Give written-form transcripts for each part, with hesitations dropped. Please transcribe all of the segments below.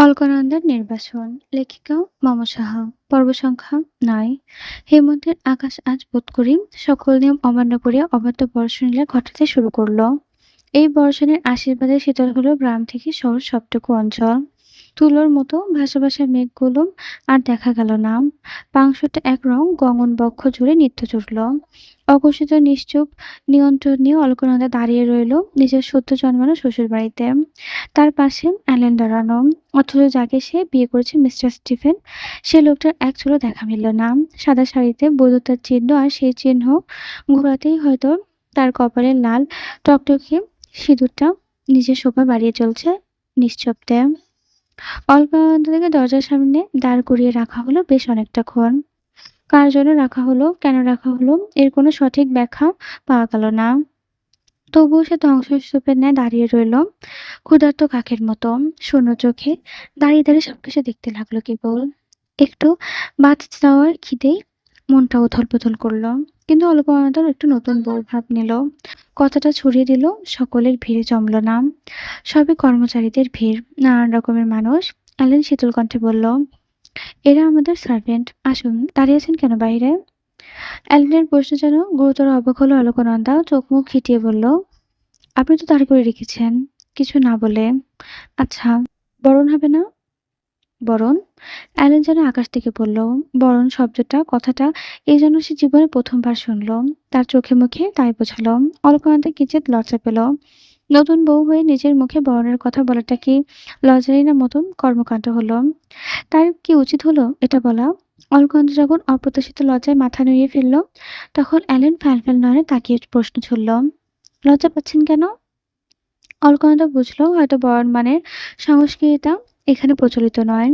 অলকানন্দার নির্বাসন। লেখিকা মম সাহা। পর্ব সংখ্যা ৯। হেমন্তের আকাশ আজ বোধ করি সকল নিয়ম অমান্য করিয়া অবাধ্য বর্ষণ লীলা ঘটাতে শুরু করল। এই বর্ষণের আশীর্বাদে শীতল হলো গ্রাম থেকে শহর সবটুকু অঞ্চল। তুলোর মতো ভাসা ভাসা মেঘগুলো আর দেখা গেল না। পাংশুটা একরং গগন বক্ষ জুড়ে নৃত্য জুড়ল। অঘোষিত নিশ্চুপ নিয়ন্ত্রণ নিয়ে অলকানন্দা দাঁড়িয়ে রইল নিজের সদ্য জন্মানো শ্বশুর বাড়িতে। তার পাশে অ্যালেন দাঁড়ানো। অথচ যাকে সে বিয়ে করেছে মিস্টার স্টিফেন, সে লোকটার এক চুলও দেখা মিলল না। সাদা শাড়িতে বৈধতার চিহ্ন, আর সেই চিহ্ন ঘোরাতেই হয়তো তার কপালে লাল টকটকে সিঁদুরটা নিজের শোভা বাড়িয়ে চলছে নিঃশব্দে। অল্প থেকে দরজার সামনে দাঁড় করিয়ে রাখা হলো বেশ অনেকটাক্ষণ। কার জন্য রাখা হলো, কেন রাখা হলো, এর কোনো সঠিক ব্যাখ্যা পাওয়া গেল না। তবুও সে ধ্বংসস্তূপের ন্যায় দাঁড়িয়ে রইল ক্ষুধার্ত কাকের মতো। শূন্য চোখে দাঁড়িয়ে দাঁড়িয়ে সবকিছু দেখতে লাগলো কেবল। একটু ভাত চাওয়ার খিদেই মনটা উথল-পুথল করল। কিন্তু অল্পমাত্র একটু নতুন বউ ভাব নিল। কথাটা ছড়িয়ে দিল, সকলের ভিড়ে জমল না। সবই কর্মচারীদের ভিড়, নানান রকমের মানুষ। অ্যালেন শীতল কণ্ঠে বলল, এরা আমাদের সার্ভেন্ট। আসুন, দাঁড়িয়ে আছেন কেন বাইরে? অ্যালেনের প্রশ্ন যেন গুরুতর অবাক হলো অলকানন্দা। চোখ মুখ খিটিয়ে বলল, আপনি তো দাঁড় করে রেখেছেন। কিছু না বলে। আচ্ছা, বরণ হবে না? বরণ? অ্যালেন যেন আকাশ থেকে পড়ল। বরণ শব্দটা, কথাটা এই যেন সে জীবনে প্রথমবার শুনল। তার চোখে মুখে তাই বোঝালো। অলকানন্দা কিঞ্চিৎ লজ্জা পেল। নতুন বউ হয়ে নিজের মুখে বরণের কথা বলাটা কি লজ্জারই না মতন কর্মকাণ্ড হলো? তার কি উচিত হলো এটা বলা? অলকানন্দা যখন অপ্রত্যাশিত লজ্জায় মাথা নুইয়ে ফেলল, তখন অ্যালেন ফ্যাল নয়নে তাকিয়ে প্রশ্ন ছুড়ল, লজ্জা পাচ্ছেন কেন? অলকানন্দা বুঝল হয়তো বরণ মানের সংস্কৃতিটা এখানে প্রচলিত নয়।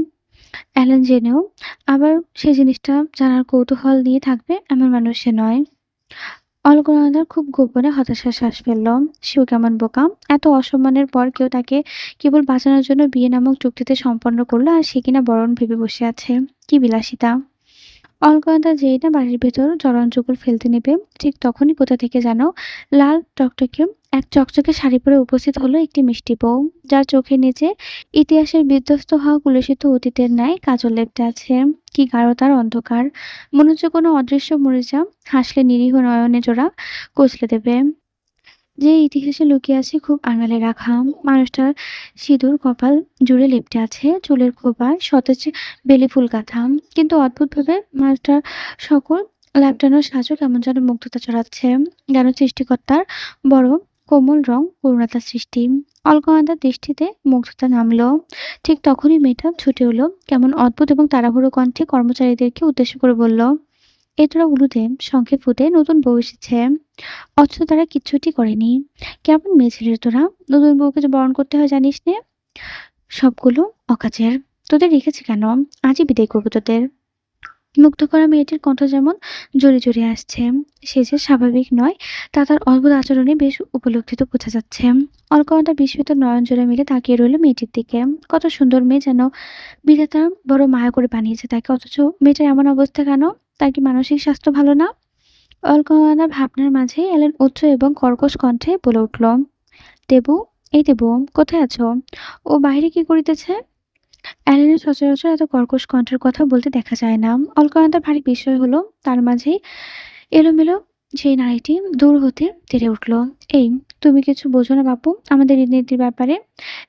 অ্যালেন জেনেও আবার সে জিনিসটা জানার কৌতূহল নিয়ে থাকবে এমন মানুষ সে নয়। অলকানন্দার খুব গোপনে হতাশার শ্বাস ফেলল। সেও কেমন বোকা! এত অসম্মানের পর কেউ তাকে কেবল বাঁচানোর জন্য বিয়ে নামক চুক্তিতে সম্পন্ন করলো, আর সে কিনা বরণ ভেবে বসে আছে। কি বিলাসিতা! অলকানন্দা যেই না বাড়ির ভেতর জলরঞ্জক ফেলতে নেবে, ঠিক তখনই কোথা থেকে যেন লাল টকটকে এক চকচকে শাড়ি পরে উপস্থিত হলো একটি মিষ্টি বউ, যার চোখের নিচে ইতিহাসের বিধ্বস্ত হওয়া কুলসিত অতীতের ন্যায় কাজল লেপটে আছে। কি গাঢ় তার অন্ধকার! মনে হচ্ছে কোনো অদৃশ্য মরিচা হাসলে নিরীহ নয়নে জোড়া কচলে দেবে। যে ইতিহাসে লুকিয়ে আছে খুব আড়ালে রাখা। মানুষটার সিঁদুর কপাল জুড়ে লেপ্টে আছে, চুলের খোঁপায় সতেজ বেলি ফুল গাঁথা। কিন্তু অদ্ভুতভাবে মানুষটার সকল ল্যাপটানোর সাজও কেমন যেন মুগ্ধতা ছড়াচ্ছে। যেন সৃষ্টিকর্তার বড় কোমল রং করুণাতার সৃষ্টি। অলকানন্দার দৃষ্টিতে মুগ্ধতা নামলো। ঠিক তখনই মেয়েটা ছুটে এলো কেমন অদ্ভুত এবং তাড়াহুড়ো কণ্ঠে কর্মচারীদেরকে উদ্দেশ্য করে বলল, এ তোরা উলুদে শঙ্খে ফুটে নতুন বউ এসেছে। অথচ তারা কিচ্ছুটি করেনি। কেমন মেয়ে ছেলে রে তোরা! নতুন বউকে যে বরণ করতে হয় জানিস নে? সবগুলো অকাজের। তোদের রেখেছে কেন? আজই বিদায় করবো তোদের। মুগ্ধ করা মেয়েটির কণ্ঠ যেমন জোরে জোরে আসছে। সে যে স্বাভাবিক নয় তা তার অদ্ভুত আচরণে বেশ উপলব্ধিত বোঝা যাচ্ছে। অলকানন্দা বিস্মিত নয়ন জোড়া মিলে তাকিয়ে রইল মেয়েটির দিকে। কত সুন্দর মেয়ে যেন! বিধাতা বড় মায়া করে বানিয়েছে তাকে। অথচ মেয়েটার এমন অবস্থা কেন? তার কি মানসিক স্বাস্থ্য ভালো না? অলকানন্দার ভাবনার মাঝে এলেন উচ্চ এবং কর্কশ কণ্ঠে বলে উঠল, দেবু, এই দেবু, কোথায় আছো? ও বাহিরে কি করিতেছে? অ্যালেনের সচরাচর এত কর্কশ কণ্ঠের কথা বলতে দেখা যায় না। অলকানন্দার ভারী বিস্ময় হলো। তার মাঝেই এলোমেলো সেই নারীটি দূর হতে তেড়ে উঠল। এই, তুমি কিছু বোঝো না বাপু আমাদের রীতিনীতির ব্যাপারে?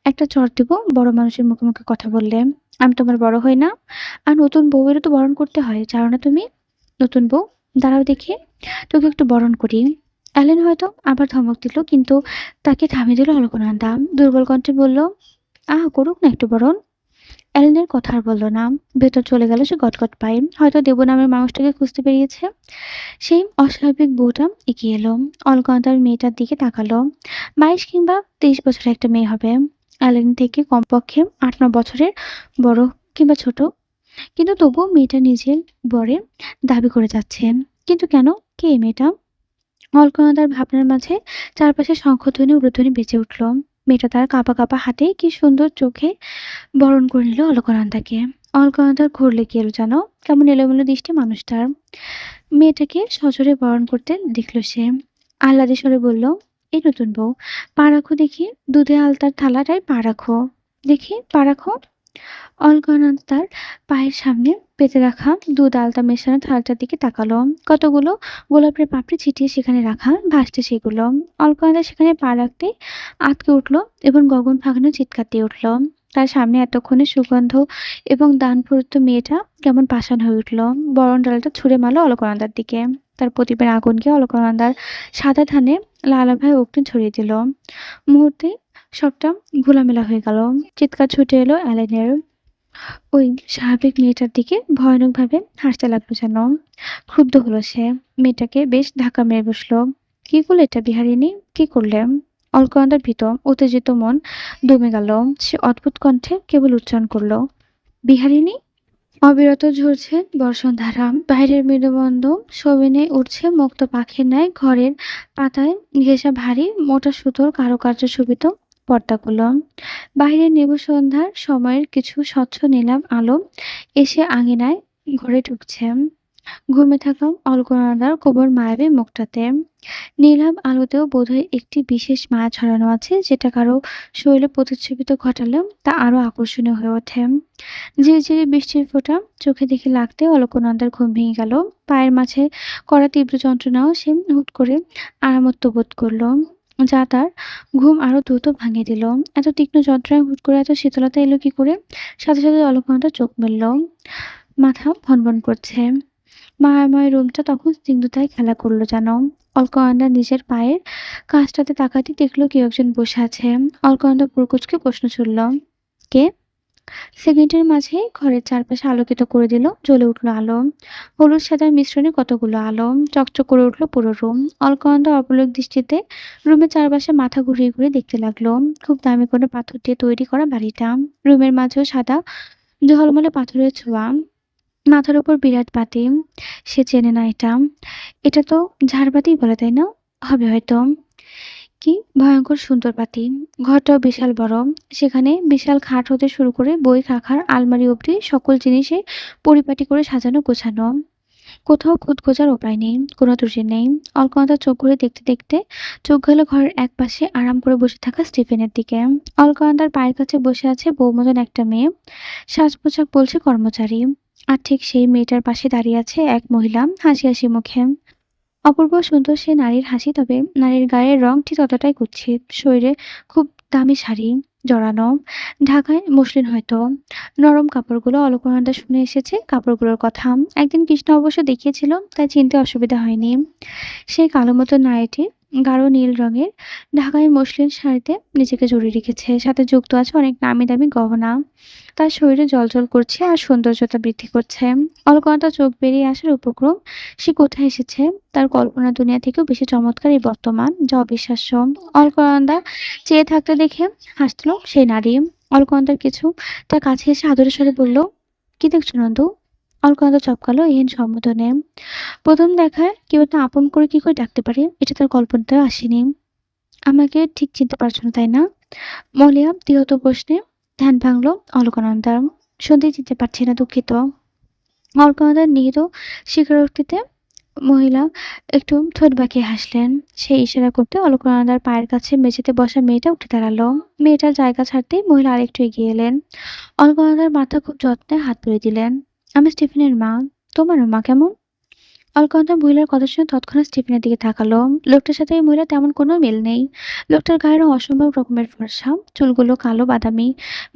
একটা চর দেব বড় মানুষের মুখে মুখে কথা বললে। আমি তোমার বড় হই না? আর নতুন বউয়েরও তো বরণ করতে হয়, জানো না তুমি? নতুন বউ, দাঁড়াও দেখি, তোকে একটু বরণ করি। অ্যালেন হয়তো আবার ধমক দিল, কিন্তু তাকে থামিয়ে দিল অলকানন্দা। দুর্বল কণ্ঠে বলল, আহ, করুক না একটু বরণ। অ্যালেনের কথা আর বলল না। ভেতর চলে গেল সে গটগট পায়ে। হয়তো দেবু নামের মানুষটাকে খুঁজতে বেরিয়েছে। সেই অস্বাভাবিক বউটা এগিয়ে এলো। অলকানন্দার মেয়েটার দিকে তাকালো। 22 কিংবা 23 বছরের একটা মেয়ে হবে। অ্যালেন থেকে কমপক্ষে 8-9 বছরের বড় কিংবা ছোট। কিন্তু তবুও মেয়েটা নিজের বরে দাবি করে যাচ্ছে। কিন্তু কেন? কে এই মেয়েটা? অলকানন্দার ভাবনার মাঝে চারপাশে শঙ্খধ্বনি উলুধ্বনি বেজে উঠল। মেয়েটা তার কাঁপা কাঁপা হাতে কি সুন্দর চোখে বরণ করে নিল অলকানন্দাকে। অলকানন্দার ঘোর লেগে এলো যেন। কেমন এলোমেলো দৃষ্টি মানুষটার। মেয়েটাকে সজোরে বরণ করতে দেখল সে। আহ্লাদে স্বরে বলল, এই নতুন বউ, পা রাখো দেখি। দুধে আলতার থালাটায় পা রাখো। দেখি, পা রাখো। অলকানন্দা তার পায়ের সামনে পেতে রাখা দুধ আলতা মেশানো থালাটার দিকে তাকালো। কতগুলো গোলাপের পাপড়ি ছিটিয়ে সেখানে রাখা, ভাসছে সেগুলো। অলকানন্দা সেখানে পা রাখতেই আঁতকে উঠল এবং গগন ভাঙানো চিৎকার দিয়ে উঠল। তার সামনে এতক্ষণে সুগন্ধ এবং দানপূরিত মেয়েটা কেমন পাষাণ হয়ে উঠল। বরণ ডালটা ছুঁড়ে মারল অলকানন্দার দিকে। তার প্রদীপের আগুন গিয়ে অলকানন্দার সাদা ধানে লালাভাবে অগ্নি ছড়িয়ে দিল। মুহূর্তে সবটা ঘোলামেলা হয়ে গেল। চিৎকার ছুটে এলো অ্যালেনের। ওই স্বাভাবিক মেয়েটার দিকে ভয়ানকভাবে হাসতে লাগলো যেন। ক্ষুব্ধ হলো সে। মেয়েটাকে বেশ ধাক্কা মেরে বসলো। কি করলে এটা বিহারিনী? কি করলে? অলকানন্দার ভীত উত্তেজিত মন দমে গেল। সে অদ্ভুত কণ্ঠে কেবল উচ্চারণ করলো, বিহারিনী। অবিরত ঝরছে বর্ষণধারা। বাইরের মৃদুমন্দ সবিনে উঠছে মুক্ত পাখির ন্যায় ঘরের পাতায় ঘেঁষা ভারী মোটা সুতোর কারুকার্য শোভিত পর্দাগুলো। বাইরের নিভু সন্ধ্যার সময়ের কিছু স্বচ্ছ নীলাভ আলো এসে আঙিনায় ঘরে ঢুকছে। ঘুমে থাকা অলকনন্দার কোমল মায়াবী মুখটাতে। নীলাভ আলোতেও বোধহয় একটি বিশেষ মায়া ছড়ানো আছে, যেটা কারো শরীরে প্রতিচ্ছবিত ঘটালেও তা আরো আকর্ষণীয় হয়ে ওঠে। ঝিরিঝিরি বৃষ্টির ফোঁটা চোখে দেখে লাগতে অলকনন্দার ঘুম ভেঙে গেল। পায়ের মাঝে করা তীব্র যন্ত্রণাও সে হুট করে আরামত্ব বোধ করল, যা তার ঘুম আরো দ্রুত ভাঙিয়ে দিল। এত তীক্ষ্ণ যন্ত্রণায় হুট করে এত শীতলতা এলো কি করে? সাথে সাথে অলকনন্দা চোখ মেলল। মাথা ভনভন করছে। মায়াময় রুমটা তখন স্নিগ্ধতায় খেলা করলো যেন। অলকনন্দা নিজের পায়ের কাছটাতে তাকাতে দেখলো কেউ একজন বসে আছে। অলকনন্দা পুরকুচকে প্রশ্ন ছুড়ল, কে? সেকেন্ডের মাঝেই ঘরের চারপাশে আলোকিত করে দিল। জ্বলে উঠল আলো। হলুদ সাদার মিশ্রণে কতগুলো আলো। চকচক করে উঠল পুরো রুম। অলকানন্দা অপলক দৃষ্টিতে রুমের চারপাশে মাথা ঘুরিয়ে ঘুরিয়ে দেখতে লাগলো। খুব দামি কোনো পাথর দিয়ে তৈরি করা বাড়িটা। রুমের মাঝেও সাদা ঝলমলে পাথরের ছোঁয়া। মাথার উপর বিরাট বাতি। সে চেনে না এটা। এটা তো ঝাড়বাতিই বলে, তাই না? হবে হয়তো। কি ভয়ঙ্কর সুন্দর বাতি! ঘরটাও বিশাল বড়। সেখানে বিশাল খাট হতে শুরু করে বই রাখার আলমারি অবধি সকল জিনিসে পরিপাটি করে সাজানো গোছানো। কোথাও খুঁত খোঁজার উপায় নেই, কোনো ত্রুটি নেই। অলকনন্দা চোখ ঘুরে দেখতে দেখতে চোখ গেল ঘরের এক পাশে আরাম করে বসে থাকা স্টিফেনের দিকে। অলকনন্দার পায়ের কাছে বসে আছে বউ মতন একটা মেয়ে। সাজ পোশাক বলছে কর্মচারী। আর ঠিক সেই মেয়েটার পাশে দাঁড়িয়ে আছে এক মহিলা, হাসি হাসি মুখে। অপূর্ব সুন্দর সে নারীর হাসি, তবে নারীর গায়ের রং ঠিক ততটাই কুৎসিত। শরীরে খুব দামি শাড়ি জড়ানো, ঢাকায় মসলিন হয়তো। নরম কাপড়গুলো। অলকনন্দা শুনে এসেছে কাপড়গুলোর কথা। একদিন কৃষ্ণ অবশ্য দেখিয়েছিল, তাই চিনতে অসুবিধা হয়নি। সেই কালো মতো নারীটি গাঢ় নীল রঙের ঢাকাই মসলিন শাড়িতে নিজেকে জড়িয়ে রেখেছে। সাথে যুক্ত আছে অনেক নামি দামি গহনা। তার শরীরে জ্বলজ্বল করছে আর সৌন্দর্যতা বৃদ্ধি করছে। অলকনন্দা চোখ বেরিয়ে আসার উপক্রম। সে কোথায় এসেছে? তার কল্পনা দুনিয়া থেকেও বেশি চমৎকার এই বর্তমান, যা অবিশ্বাস্য। অলকনন্দা চেয়ে থাকতে দেখে হাসল সেই নারী। অলকনন্দার কিছু তার কাছে এসে আদরের সাথে বলল, কি দেখছো নন্দু? অলকনন্দা চমকালো এহেন সম্বোধনে। প্রথম দেখায় কেউ একটা আপন করে কি করে ডাকতে পারে, এটা তার কল্পনাতেও আসেনি। আমাকে ঠিক চিনতে পারছো না, তাই না? মলিয়া তিহত প্রশ্নে ধ্যান ভাঙল অলকানন্দার। সত্যিই চিনতে পারছি না, দুঃখিত। অলকানন্দার নিহিত স্বীকারোক্তিতে মহিলা একটু ঠোঁট বাঁকিয়ে হাসলেন। সে ইশারা করতে অলকানন্দার পায়ের কাছে মেঝেতে বসা মেয়েটা উঠে দাঁড়ালো। মেয়েটার জায়গা ছাড়তেই মহিলা আরেকটু এগিয়ে এলেন। অলকানন্দার মাথা খুব যত্নে হাত বুলিয়ে দিলেন। আমি স্টিফেনের মা। তোমারও মা কেমন? অলকানন্দা মহিলার কথা শুনে তৎক্ষণাৎ স্টিফেনের দিকে তাকালো। লোকটার সাথে এই মহিলার তেমন কোনো মিল নেই। লোকটার গায়ের রং অসম্ভব রকমের ফর্সা। চুলগুলো কালো বাদামি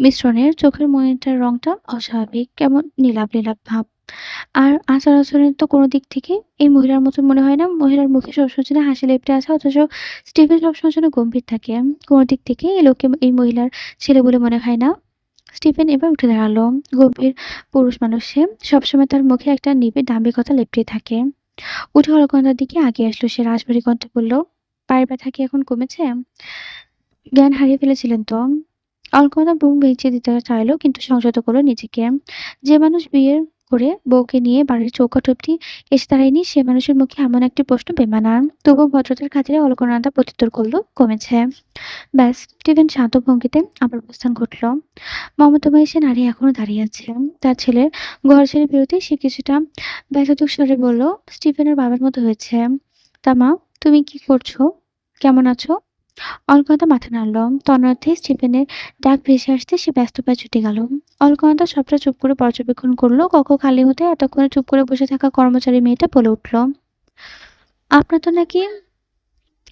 মিশ্রণের। চোখের মণিটার রংটা অস্বাভাবিক, কেমন নীলাভ নীলাভ ভাব। আর আচার আচরণের তো কোনো দিক থেকে এই মহিলার মতো মনে হয় না। মহিলার মুখে সবসময় যেন হাসি লেপ্টে আছে, অথচ স্টিফেন সবসময় যেন গম্ভীর থাকে। কোনো দিক থেকে এই লোককে এই মহিলার ছেলে বলে মনে হয় না। স্টিফেন এবার উঠে দাঁড়ালো। গম্ভীর পুরুষ মানুষ সে। সবসময় তার মুখে একটা নিবিড় দাম্ভিকতা লেপ্টে থাকে। উঠে অলকনন্দার দিকে আগিয়ে আসলো সে। রাশভারী কণ্ঠে বলল, পায়ের ব্যথা কি এখন কমেছে? জ্ঞান হারিয়ে ফেলেছিলেন তো? অলকনন্দা বুক ভেঙচি দিতে চাইল, কিন্তু সংযত করলো নিজেকে। যে মানুষ বিয়ের করে বউকে নিয়ে বাড়ির চৌকাঠ অব্দি এসে দাঁড়ায়নি, সে মানুষের মুখে এমন একটি প্রশ্ন বেমানান। তবুও ভদ্রতার খাতিরে অলকনন্দা প্রত্যুত্তর করলো, কমেছে। ব্যাস। স্টিফেন শান্ত ভঙ্গিতে আবার প্রস্থান ঘটল। মমতাময়ী সে নারী এখনো দাঁড়িয়ে আছে। তার ছেলের ঘর ছেড়ে বেরোতেই সে কিছুটা ব্যথিত স্বরে বলল, স্টিফেনের বাবার মতো হয়েছে। তা মা, তুমি কি করছো? কেমন আছো? অলকানন্দা মাথা নাড়ল। তন্মধ্যে স্টিফেনের ডাক ভেসে আসতে সে ব্যস্ত পায়ে ছুটে গেল। অলকানন্দা সবটা চুপ করে পর্যবেক্ষণ করলো। কক্ষ খালি হতে এতক্ষণে চুপ করে বসে থাকা কর্মচারী মেয়েটা বলে উঠল, আপনার তো নাকি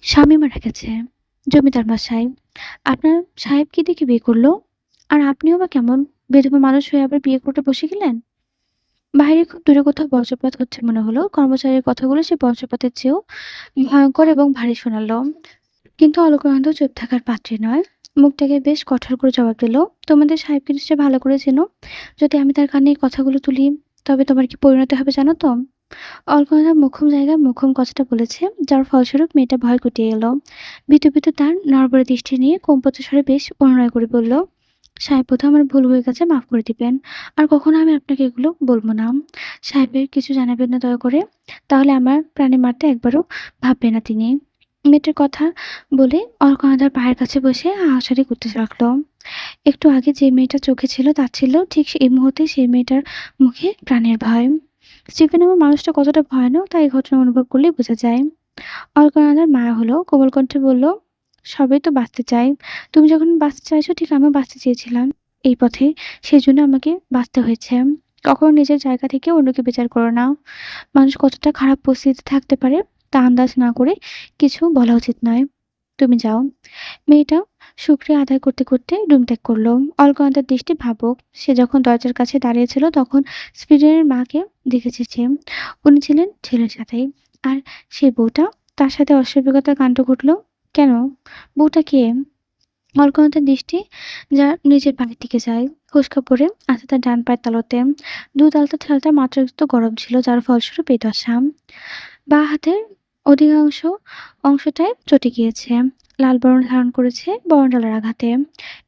স্বামী মারা গেছে, জমিদার মশাই। আপনার সাহেব কি দেখে বিয়ে করলো? আর আপনিও বা কেমন বিধবা মানুষ হয়ে আবার বিয়ে করতে বসে গেলেন? বাইরে খুব দূরে কোথাও বজ্রপাত হচ্ছে মনে হলো। কর্মচারীর কথাগুলো সে বজ্রপাতের চেয়েও ভয়ঙ্কর এবং ভারী শোনালো। কিন্তু অলকানন্দা চুপ থাকার পাত্রী নয়। মুখটাকে বেশ কঠোর করে জবাব দিল, তোমাদের সাহেবকে নিশ্চয় ভালো করে চেনো। যদি আমি তার কানে এই কথাগুলো তুলি, তবে তোমার কি পরিণতি হবে জানো তো? অলকানন্দা মোক্ষম জায়গায় মোক্ষম কথাটা বলেছে, যার ফলস্বরূপ মেয়েটা ভয় গুটিয়ে এলো। ভীতু ভীতু তার নড়বড়ে দৃষ্টি নিয়ে কম্পিত স্বরে বেশ অনুনয় করে বলল, সাহেব বোধহয় আমার ভুল হয়ে গেছে, মাফ করে দিবেন। আর কখনো আমি আপনাকে এগুলো বলবো না। সাহেবের কিছু জানাবেন না দয়া করে, তাহলে আমার প্রাণে মারতে একবারও ভাববে না তিনি। মেয়েটার কথা বলে অলকানন্দার পায়ের কাছে বসে হাসাহাসি করতে লাগলো। একটু আগে যে মেয়েটা চোখে ছিল তার ছিল ঠিক এই মুহূর্তে সেই মেয়েটার মুখে প্রাণের ভয়। স্টিফেন এবং মানুষটা কতটা ভয়ানক তা এই ঘটনা অনুভব করলেই বোঝা যায়। অলকানন্দার মায়া হলো, কোমল কণ্ঠে বলল, সবাই তো বাঁচতে চাই। তুমি যখন বাঁচতে চাইছো ঠিক আমিও বাঁচতে চেয়েছিলাম এই পথে, সেই জন্য আমাকে বাঁচতে হয়েছে। কখনো নিজের জায়গা থেকে অন্যকে বিচার করো না। মানুষ কতটা খারাপ পরিস্থিতিতে থাকতে পারে তা আন্দাজ না করে কিছু বলা উচিত নয়। তুমি যাও। মেয়েটা শুকরিয়া আদায় করতে করতে রুম ত্যাগ করলো। অলকানন্দার দৃষ্টি ভাবুক। সে যখন দরজার কাছে দাঁড়িয়েছিল তখন স্পিডের মাকে দেখেছে সে। উনি ছিলেন ছেলের সাথেই। আর সেই বউটা, তার সাথে অস্বাভাবিকতার কাণ্ড ঘটল কেন? বউটা কে? অলকানন্দার দৃষ্টি যার নিজের পায়ের দিকে যায়। ফোসকা পড়ে আছে তার ডান পায়ের তালুতে। দুধ আলতা ঠেলাটা মাত্রাতিরিক্ত গরম ছিল, যার ফলস্বরূপ এই দশা। বাঁ হাতের অধিকাংশ অংশটায় চটে গিয়েছে। লাল বর্ণ ধারণ করেছে বরণডালার আঘাতে।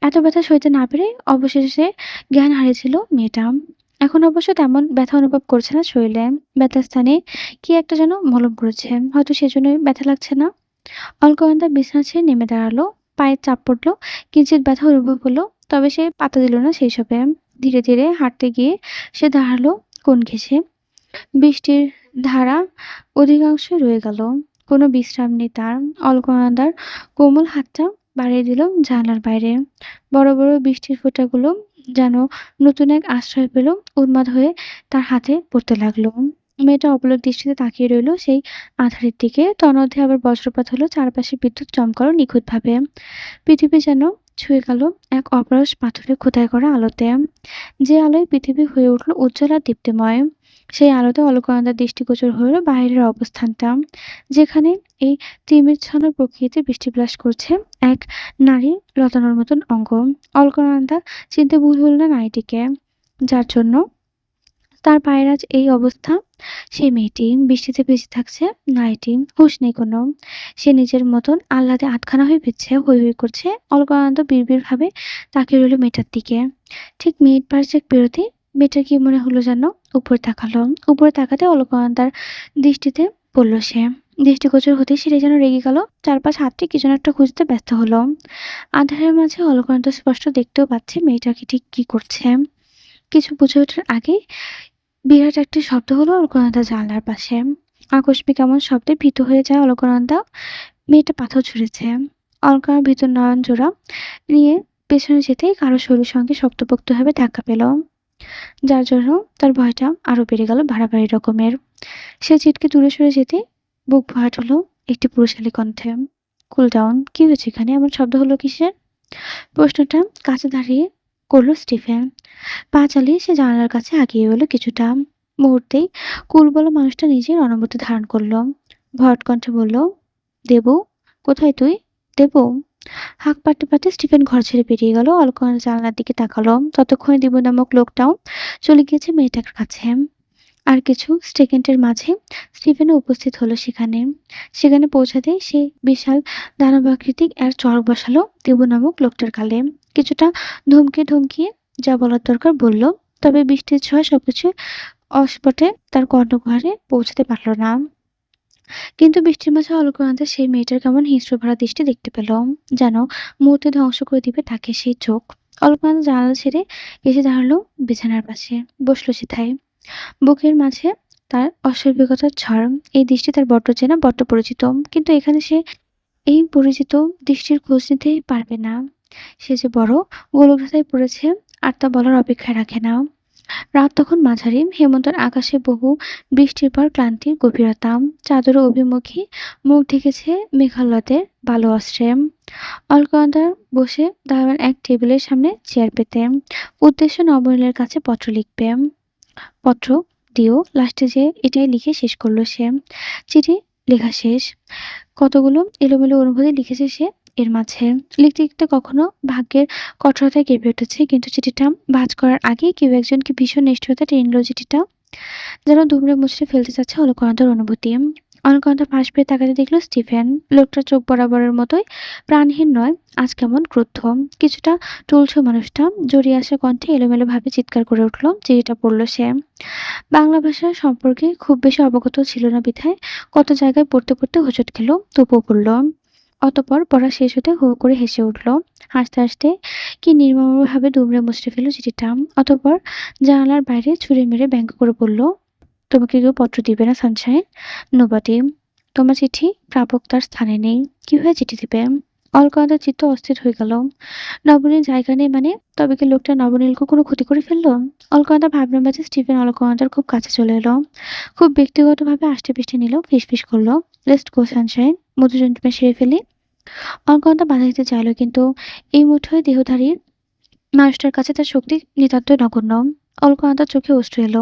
এত ব্যথা সইতে না পেরে অবশেষে জ্ঞান হারিয়েছিল মেয়েটা। এখন অবশ্য তেমন ব্যথা অনুভব করছে না শরীরে। ব্যথার স্থানে কি একটা যেন মলম পড়েছে। হয়তো সেজন্যই ব্যথা লাগছে না। অলকানন্দা বিছানা ছেড়ে নেমে দাঁড়ালো। পায়ে চাপ পড়ল। কিঞ্চিৎ ব্যথা অনুভব হলো। তবে সে পাত্তা দিল না সেইসবে। ধীরে ধীরে হাঁটতে গিয়ে সে দাঁড়ালো কোণ ঘেঁষে। বৃষ্টির ধারা অধিকাংশই রয়ে গেল। কোনো বিশ্রাম নেই তার। অলকানন্দার কোমল হাতটা বাড়িয়ে দিল জানালার বাইরে। বড় বড় বৃষ্টির ফোঁটাগুলো যেন নতুন এক আশ্রয় পেল, উন্মাদ হয়ে তার হাতে পড়তে লাগলো। মেয়েটা অপলক দৃষ্টিতে তাকিয়ে রইল সেই আঁধারের দিকে। তন্মধ্যে আবার বজ্রপাত হলো, চারপাশে বিদ্যুৎ চমকালো নিখুঁতভাবে। পৃথিবী যেন ছুঁয়ে গেল এক অপরস পাথরে খোদাই করা আলোতে। যে আলোয় পৃথিবী হয়ে উঠল উজ্জ্বল আর দীপ্তিময়। সেই আলোতে অলকানন্দার দৃষ্টিগোচর হলো বাইরের অবস্থানটা, যেখানে এই তিমিরচ্ছন্ন প্রকৃতিতে বৃষ্টিবিলাস করছে এক নারীর লতানোর মতন অঙ্গ। অলকানন্দা চিনতে ভুল হল না নারীটিকে, যার জন্য তার পায়ের আজ এই অবস্থা। সেই মেয়েটি বৃষ্টিতে ভিজে থাকছে, নারীটি হুঁশ নেই কোনো। সে নিজের মতন আহ্লাদে আটখানা হয়ে ভিজছে, হৈ হৈ করছে। অলকানন্দ বিড়বিড় ভাবে তাকিয়ে রইল মেয়েটার দিকে। ঠিক মিনিট পাঁচেক পেরোতে মেয়েটার কি মনে হলো যেন উপরে তাকালো। উপরে তাকাতে অলকানন্দার দৃষ্টিতে পড়ল সে। দৃষ্টিগোচর হতে সেটা যেন রেগে গেল। চারপাশ হাতটি কি যেন একটা খুঁজতে ব্যস্ত হলো। আঁধারের মাঝে অলকানন্দ স্পষ্ট দেখতেও পাচ্ছে মেয়েটাকে ঠিক কি করছে। কিছু বুঝে ওঠার আগে বিরাট একটি শব্দ হলো অলকানন্দা জানলার পাশে। আকস্মিক এমন শব্দে ভীত হয়ে যায় অলকানন্দা। মেয়েটা পাথর ছুঁড়েছে। অলকার ভিতর নয়ন জোড়া নিয়ে পেছনে যেতেই কারো শরীরের সঙ্গে শক্তপোক্তভাবে ধাক্কা পেল, যার জন্য তার ভয়টা আরো বেড়ে গেল বাড়াবাড়ি রকমের। সে ছিটকে দূরে সরে যেতে বুক ভরাট হলো একটি পুরুষালী কণ্ঠে, কুল ডাউন। কি হয়েছে এখানে? এমন শব্দ হলো কিসের? প্রশ্নটা কাছে দাঁড়িয়ে করলো স্টিফেন। পা চালিয়ে সে জানালার কাছে আগিয়ে এলো কিছুটা। মুহূর্তেই কুল বলা মানুষটা নিজের অনুমতি ধারণ করলো। ভরাট কণ্ঠে বলল, দেবু, কোথায় তুই? দেবু। হাঁক পাড়তে পাড়তে স্টিফেন ঘর ছেড়ে বেরিয়ে গেল। অলকানন্দা জানালার দিকে তাকালো। ততক্ষণে দিবু নামক লোকটাও চলে গিয়েছে মেয়েটার কাছে। আর কিছু সেকেন্ডের মাঝে স্টিফেনও উপস্থিত হলো সেখানে। সেখানে পৌঁছাতে সে বিশাল দানবাকৃতিক এক চড় বসালো দিবু নামক লোকটার গালে। কিছুটা ধমকে ধমকিয়ে যা বলার দরকার বলল, তবে বৃষ্টির ছোঁয়ায় সবকিছু অস্ফুটে তার কর্ণকুহরে পৌঁছাতে পারল না। কিন্তু বৃষ্টির মাঝে অলকানন্দা সেই মেয়েটার কেমন হিংস্র ভরা দৃষ্টি দেখতে পেল, যেন মুহূর্তে ধ্বংস করে দিবে তাকে সেই চোখ। অলকানন্দা জানালা ছেড়ে এসে দাঁড়ালো বিছানার পাশে, বসলো সেথায়। বুকের মাঝে তার অস্বাভাবিকতার ঝড়। এই দৃষ্টি তার বড্ড চেনা, বড্ড পরিচিত। কিন্তু এখানে সে এই পরিচিত দৃষ্টির খোঁজ নিতে পারবে না। সে যে বড় গোলকধাঁধায় পড়েছে আর তা বলার অপেক্ষায় রাখে না। রাত তখন মাঝারি, হেমন্তের আকাশে বহু বৃষ্টির পর ক্লান্তির গভীরতা। চাদরে অভিমুখী মুখ ঢেকেছে মেঘালয়দের বালু অস্ত্রে। অলকানন্দা বসে দাঁড়াবেন এক টেবিলের সামনে চেয়ার পেতে। উদ্দেশ্য নবনীলের কাছে পত্র লিখবে। পত্র দিও, লাস্টে যে এটাই লিখে শেষ করলো সে। চিঠি লেখা শেষ। কতগুলো এলোমেলো অনুভূতি লিখেছে সে এর মাঝে। লিখতে লিখতে কখনো ভাগ্যের কঠোরতায় কেঁপে উঠেছে, কিন্তু চিঠিটা ভাঁজ করার আগেই কেউ একজনকে ভীষণ নিষ্ঠুরতা টেনে নিল চিঠিটা। যেন দুমড়ে মুচড়ে ফেলতে চাচ্ছে অলকানন্দার অনুভূতি। অলকানন্দা পাশ ফিরে তাকাতে দেখল স্টিফেন। লোকটার চোখ বরাবরের মতোই প্রাণহীন নয়, আজ কেমন ক্রুদ্ধ, কিছুটা টুলছো। মানুষটা জড়িয়ে আসা কণ্ঠে এলোমেলো ভাবে চিৎকার করে উঠল। চিঠিটা পড়ল সে। বাংলা ভাষা সম্পর্কে খুব বেশি অবগত ছিল না বিধায় কত জায়গায় পড়তে পড়তে হোঁচট খেল, তবুও পড়ল। অতঃপর পড়া শেষ হতে হো হো করে হেসে উঠল। হাসতে হাসতে কি নির্মমভাবে দুমড়ে মুচড়ে ফেলল চিঠিটা। অতঃপর জানালার বাইরে ছুঁড়ে মেরে ব্যঙ্গ করে বলল, তোমাকে কেউ পত্র দিবে না সানশাইন, নোবডি। তোমার চিঠি প্রাপক তার স্থানে নেই, কিভাবে চিঠি দিবে? অলকানন্দার চিত্ত অস্থির হয়ে গেল। নবনীল জায়গা নেই মানে? তবে কি লোকটা নবনীলকে কোনো ক্ষতি করে ফেললো? অলকানন্দা ভাবনার মাঝে স্টিফেন অলকানন্দার খুব কাছে চলে এলো। খুব ব্যক্তিগতভাবে আষ্টেপৃষ্টে নিল, ফিসফিস করলো, লেটস গো সানশাইন, মধুচন্দ্রিমা সেরে ফেলি। অলকানন্দা বাধা দিতে চাইল, কিন্তু এই মুঠোয় দেহধারী মানুষটার কাছে তার শক্তি নিতান্তই নগণ্য। অলকানন্দার চোখে অশ্রু এলো।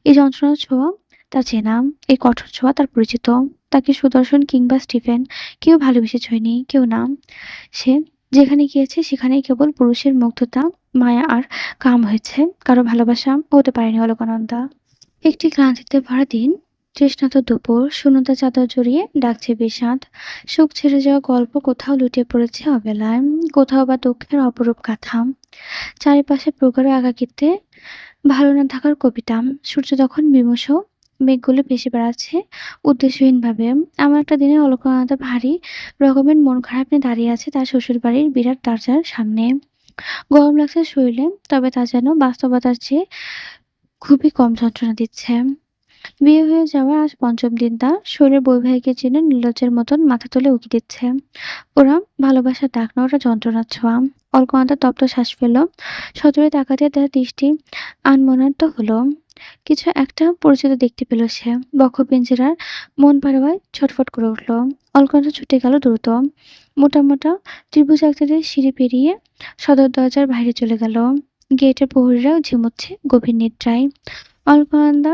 এই যন্ত্রণার ছোঁয়া তার চেনা, এই কঠোর ছোঁয়া তার পরিচিত। তাকে সুদর্শন কিংবা স্টিফেন কেউ ভালোবেসে ছয়নি, কেউ না। সে যেখানে গিয়েছে সেখানেই কেবল পুরুষের মুগ্ধতা, মায়া আর কাম হয়েছে, কারো ভালোবাসা হতে পারেনি অলকানন্দা। একটি ক্লান্তিতে ভরা দিন, তৃষ্ণাত দুপুর, শূন্যতা চাদর জড়িয়ে ডাকছে বিষাদ। সুখ ছেড়ে যাওয়া গল্প কোথাও লুটিয়ে পড়েছে অবেলায়, কোথাও বা দুঃখের অপরূপ গাথা। চারিপাশে প্রগাঢ় একাকিত্বে ভালো না থাকার কবিতা। সূর্য তখন বিমূঢ়, মেঘগুলো ভেসে বেড়াচ্ছে উদ্দেশ্যহীনভাবে। এমন একটা দিনে অলকানন্দা ভারী রকমের মন খারাপ নিয়ে দাঁড়িয়ে আছে তার শ্বশুরবাড়ির বিরাট দরজার সামনে। গরম লাগছে শরীরে, তবে তা যেন বাস্তবতার চেয়ে খুবই কম যন্ত্রণা দিচ্ছে। বিয়ে হয়ে যাওয়ার আজ পঞ্চম দিন তার। শরীরের বৈবাহিকের জন্য নির্লজ্জের মতন মাথা তুলে উকি দিচ্ছে। ওরা ভালোবাসার ডাক না, ওরা যন্ত্রণার ছোঁয়া। অলকানন্দা তপ্ত শ্বাস ফেলল। সজোরে তাকাতে তার দৃষ্টি আনমনান্ত হলো। কিছু একটা পরিচিত দেখতে পেল সে। বক্ষপিঞ্জরার মন পাড়ায় ছটফট করে উঠল। অলকানন্দা ছুটে গেল দ্রুত। মোটা মোটা ত্রিভুজ আকৃতির সিঁড়ি পেরিয়ে সদর দরজার বাইরে চলে গেল। গেটের প্রহরীরাও ঝিমুচ্ছে গভীর নিদ্রায়। অলকানন্দা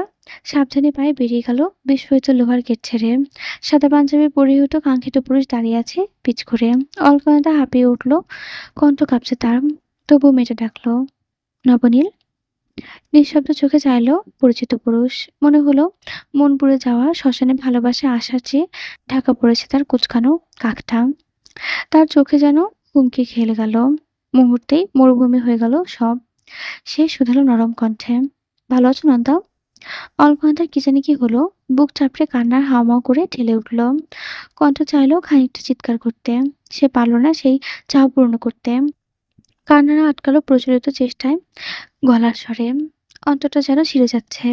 সাবধানে পায়ে বেরিয়ে গেল বিস্ফোরিত লোহার গেট ছেড়ে। সাদা পাঞ্জাবি পরিহিত কাঙ্ক্ষিত পুরুষ দাঁড়িয়ে আছে পিছ করে। অলকানন্দা হাঁপিয়ে উঠল, কণ্ঠ কাঁপছে তার। তবু মেয়েটা ডাকলো, নবনীল। নিঃশব্দ চোখে চাইল পরিচিত পুরুষ। মনে হলো মন পুড়ে যাওয়া শ্মশানে ভালোবাসা আসার চেয়ে ঢাকা পড়েছে তার কুচকানো কাকটা। তার চোখে যেন হুমকি খেলে গেল। মুহূর্তেই মরুভূমি হয়ে গেল সব। সে শুধালো নরম কণ্ঠে, ভালো আছো নন্দা? অলকানন্দার কি জানি কি হলো, বুক চাপড়ে কান্নার হাওমাও করে ঠেলে উঠল। কণ্ঠ চাইল খানিকটা চিৎকার করতে, সে পারল না সেই চাও পূর্ণ করতে। কান্নারা আটকালো প্রচলিত চেষ্টায় গলার স্বরে। অন্তরটা যেন ছিঁড়ে যাচ্ছে।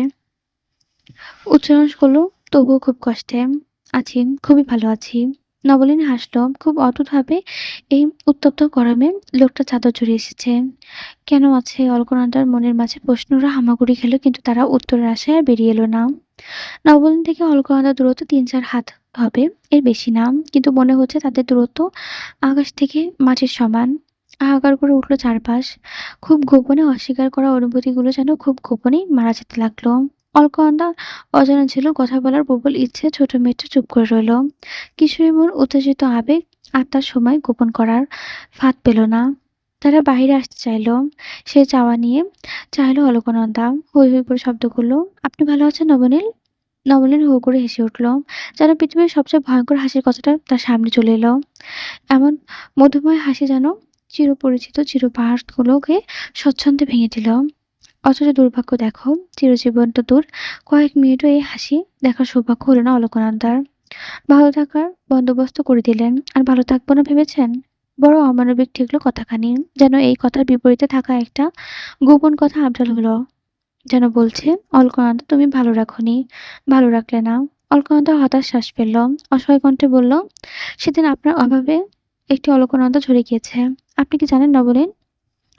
উচ্চারণ করলো তবুও খুব কষ্টে, আছি, খুবই ভালো আছি। নবলীন হাসল খুব অদ্ভুতভাবে। এই উত্তপ্ত গরমে লোকটা চাদর জড়িয়ে এসেছে। কেন আছে? অলকানন্দার মনের মাঝে প্রশ্নরা হামাগুড়ি খেল, কিন্তু তারা উত্তরের আশায় আর বেরিয়ে এলো না। নবলীন থেকে অলকানন্দার দূরত্ব ৩-৪ হাত হবে, এর বেশি না। কিন্তু মনে হচ্ছে তাদের দূরত্ব আকাশ থেকে মাটির সমান। হাহাকার করে উঠল চারপাশ। খুব গোপনে অস্বীকার করা অনুভূতিগুলো যেন খুব গোপনেই মারা যেতে লাগলো। অলকানন্দা অজানা ছিল কথা বলার প্রবল ইচ্ছে। ছোট মেয়েটা চুপ করে রইল। কিশোরী মন উত্তেজিত আবেগ আর তার সময় গোপন করার ফাঁদ পেল না। তারা বাহিরে আসতে চাইল। সে চাওয়া নিয়ে চাইল অলকানন্দা। হৈ হৈ করে শব্দ করলো, আপনি ভালো আছেন নবনীল? নবনীল হো করে হেসে উঠল। যেন পৃথিবীর সবচেয়ে ভয়ঙ্কর হাসির কথাটা তার সামনে চলে এলো। এমন মধুময় হাসি যেন চিরপরিচিত চিরপাহাড়গুলোকে স্বচ্ছন্দে ভেঙে দিল। অথচ দুর্ভাগ্য দেখো, চিরজীবন তো দূর, কয়েক মিনিটও এই হাসি দেখার সৌভাগ্য হলো না অলকানন্দার। ভালো থাকার বন্দোবস্ত করে দিলেন, আর ভালো থাকবো না ভেবেছেন? বড় অমানবিক ঠেকলো কথাখানি। যেন এই কথার বিপরীতে থাকা একটা গোপন কথা আবদার হলো। যেন বলছে, অলকানন্দা তুমি ভালো রাখোনি, ভালো রাখলে না। অলকানন্দা হতাশ শ্বাস ফেলল। অসহায় কণ্ঠে বলল, সেদিন আপনার অভাবে একটি অলকানন্দা ঝরে গিয়েছে। আপনি কি জানেন নবনীন?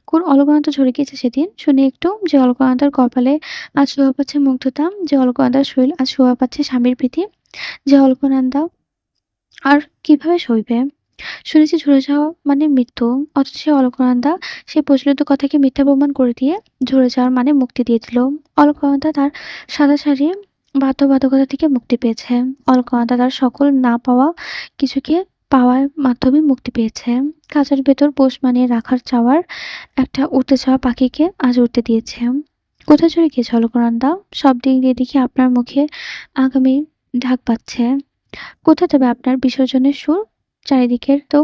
কোন অলকানন্দা ঝরে গিয়েছে সেদিন? শুনি একটু। যে অলকানন্দার কপালে আজ শোভা পাচ্ছে মুগ্ধতা, যে অলকানন্দার শরীর আজ শোভা পাচ্ছে স্বামীর প্রীতি, যে অলকানন্দা আর কিভাবে সইবে? শুনেছি ঝরে যাওয়া মানে মৃত্যু। অথচ সে অলকানন্দা সেই প্রচলিত কথাকে মিথ্যা প্রমাণ করে দিয়ে ঝরে যাওয়ার মানে মুক্তি দিয়ে দিল। অলকানন্দা তার সাদা শাড়ি বাধ্যবাধকতা থেকে মুক্তি পেয়েছে। অলকানন্দা তার সকল না পাওয়া কিছুকে পাওয়ার মাধ্যমে মুক্তি পেয়েছে। খাঁচার ভেতর পোষ মানিয়ে রাখার চাওয়ার একটা উড়তে চাওয়া পাখিকে আজ উড়তে দিয়েছে। কোথায় চলে গিয়েছে অলকানন্দা? সব দিক দিয়ে দেখি আপনার মুখে আগামী ঢাক পাচ্ছে। কোথায় তবে আপনার বিসর্জনের সুর? চারিদিকের তো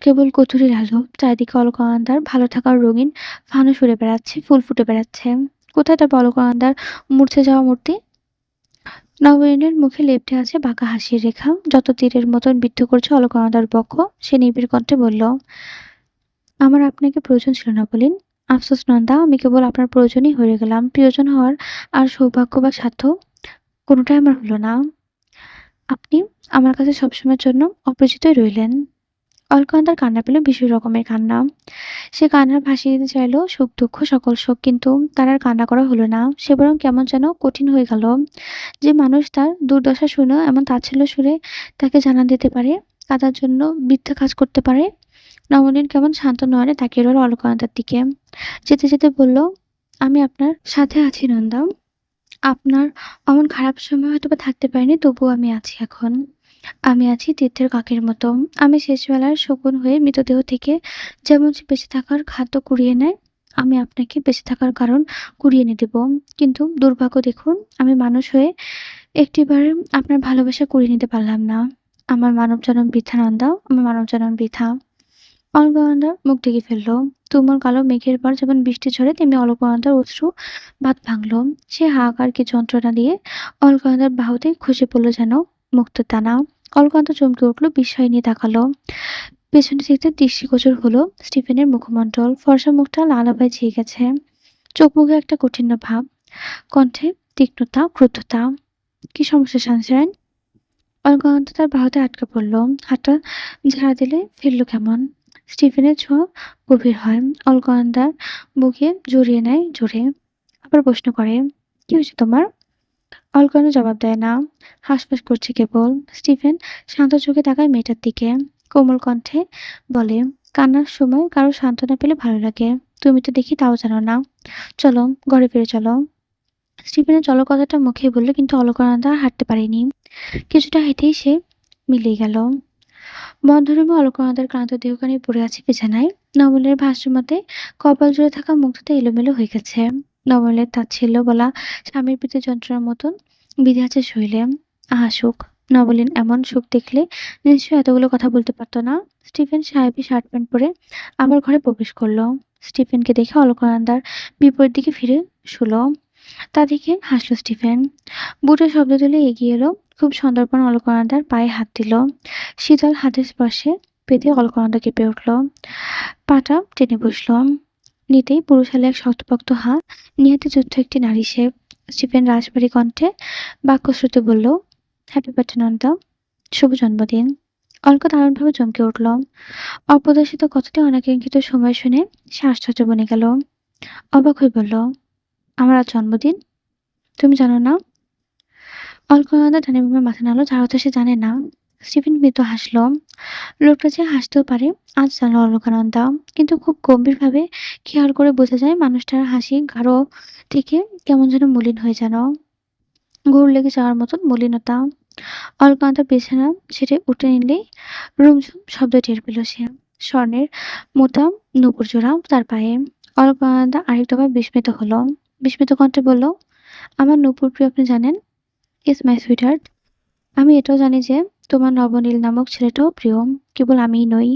কেবল কতুরির আলো। চারিদিকে অলকানন্দার ভালো থাকার রঙিন ফানুস উড়ে বেড়াচ্ছে, ফুল ফুটে বেড়াচ্ছে। কোথায় তবে অলকানন্দার মূর্ছে যাওয়া মূর্তি? নবনীনের মুখে লেপ্টে আছে বাঁকা হাসির রেখা। যত তীরের মতন বিদ্ধ করছে অলকানন্দার বক্ষ। সে নিবিড় কণ্ঠে বলল, আমার আপনাকে প্রয়োজন ছিল না বলিন। আফসোস নন্দা, আমি কেবল আপনার প্রয়োজনই হয়ে গেলাম। প্রিয়জন হওয়ার আর সৌভাগ্য বা সাধ্য কোনোটাই আমার হলো না। আপনি আমার কাছে সবসময়ের জন্য অপরিচিতই রইলেন। অলকানন্দার কান্না পেল ভীষণ রকমের কান্না। সে কান্নার ভাসিয়ে দিতে চাইল সুখ দুঃখ সকল শোক, কিন্তু তার আর কান্না করা হলো না। সে বরং কেমন যেন কঠিন হয়ে গেল। যে মানুষ তার দুর্দশা শুনেও এমন তাচ্ছিল্য সুরে তাকে জানান দিতে পারে, কাদার জন্য মিথ্যা কাজ করতে পারে। নবনীন কেমন শান্ত নয়নে তাকিয়ে রইল অলকানন্দার দিকে। যেতে যেতে বলল, আমি আপনার সাথে আছি নন্দা। আপনার অমন খারাপ সময় হয়তোবা থাকতে পারিনি, তবুও আমি আছি এখন। আমি আছি তীর্থের কাকের মতো। আমি শেষবেলার শকুন হয়ে মৃতদেহ থেকে যেমন সে বেঁচে থাকার খাদ্য কুড়িয়ে নেয়, আমি আপনাকে বেঁচে থাকার কারণ কুড়িয়ে এনে দেব। কিন্তু দুর্ভাগ্য দেখুন, আমি মানুষ হয়ে একটিবারে আপনার ভালোবাসা কুড়িয়ে নিতে পারলাম না। আমার মানব জনম বৃথা নন্দা, আমার মানব জনম বৃথা। অলকানন্দা মুখ ঢেকে ফেলল। তুমুল কালো মেঘের পর যেমন বৃষ্টি ঝরে, তেমনি অলকানন্দার অশ্রু বাঁধ ভাঙল। সে হাহাকারকে যন্ত্রণা দিয়ে অলকানন্দার বাহুতে খসে পড়ল যেন মুক্তোর দানা। অলকানন্দা চমকে উঠল, বিস্ময় নিয়ে তাকালো। পেছনে দেখতে দৃষ্টিগোচর হলো স্টিফেনের মুখমণ্ডল। ফর্সা মুখটা লাল আভায় ছেয়ে গেছে। চোখ মুখে একটা কঠিন ভাব, কণ্ঠে তীক্ষ্ণতা, ক্রুদ্ধতা। কি সমস্যা সানশাইন? অলকানন্দা তার বাহুতে আটকে পড়ল। হাতটা ঝাড়া দিলে ফেলল কেমন। স্টিফেনের ছোঁয়া গভীর হয়। অলকানন্দার বুকে জড়িয়ে নেয় জোরে। আবার প্রশ্ন করে, কি হয়েছে তোমার? অলকানন্দা জবাব দেয় না, হাঁসফাঁস করছে কেবল। স্টিফেন শান্ত চোখে তাকায় মেয়েটার দিকে। কোমল কণ্ঠে বলে, কান্নার সময় কারো সান্ত্বনা পেলে ভালো লাগে। তুমি তো দেখি তাও জানো না। চলো, ঘরে ফিরে চলো। স্টিফেনের চলো কথাটা মুখে বলল, কিন্তু অলকানন্দা আর হাঁটতে পারেনি। কিছুটা হেঁটেই সে মিলিয়ে গেল। বন্ধরূমে অলকানন্দার ক্লান্ত দেহখানি পড়ে আছে বিছানায়। নবলের ভাষ্যমতে কপাল জুড়ে থাকা মুগ্ধতা এলোমেলো হয়ে গেছে। নবলের তাচ্ছিল্য বলা স্বামীর প্রীতি যন্ত্রণার মতন বিধে আছে শৈলে। আহা সুখ! নবলীন এমন সুখ দেখলে নিশ্চয়ই এতগুলো কথা বলতে পারত না। স্টিফেন সাহেবী শার্ট প্যান্ট পরে আবার ঘরে প্রবেশ করলো। স্টিফেনকে দেখে অলকানন্দার বিপরীত দিকে ফিরে শুলো। তা দেখে হাসল স্টিফেন। বুটের শব্দ তুলে এগিয়ে এলো। খুব সন্দর্পণ অলকানন্দার পায়ে হাত দিল। শীতল হাতের স্পর্শে পেটে অলকানন্দা কেঁপে উঠল। পাটা টেনে বসল। নিতেই পুরুষালী এক শক্তপোক্ত হাত, নিহাতি যুদ্ধ একটি নারী সে। স্টিফেন রাজবাড়ি কণ্ঠে বাক্যশ্রুতে বলল, হ্যাপি বার্থডে নন্দা, শুভ জন্মদিন। অলকা দারুণভাবে চমকে উঠল। অপ্রত্যাশিত কথাটি অনাকাঙ্ক্ষিত সময় শুনে সে আশ্চর্য বনে গেল। অবাক হয়ে বলল, আমার আজ জন্মদিন? তুমি জানো না? অলকানন্দা ডানে বামে মাথা নাড়ল, যার অর্থ সে জানে না। স্টিফেন মৃদু হাসল। লোকটা যে হাসতেও পারে আজ জানল অলকানন্দা, কিন্তু খুব গম্ভীরভাবে খেয়াল করে বোঝা যায় মানুষটার হাসি গাঢ় থেকে কেমন যেন মলিন হয়ে যেন ঘুর লেগে যাওয়ার মতন মলিনতা। অলকানন্দা বিছানা ছেড়ে উঠে নিলেই রুমঝুম শব্দ টের পেল সে। স্বর্ণের মোটা নূপুর জোড়া তার পায়ে। অলকানন্দা আরেক দফা বিস্মিত হলো। বিস্মিত কণ্ঠে বলল, আমার নূপুর প্রিয় আপনি জানেন? Yes my sweetheart. আমি এটাও জানি যে তোমার নবনীল নামক ছেলেটাও প্রিয়। কেবল আমিই নই,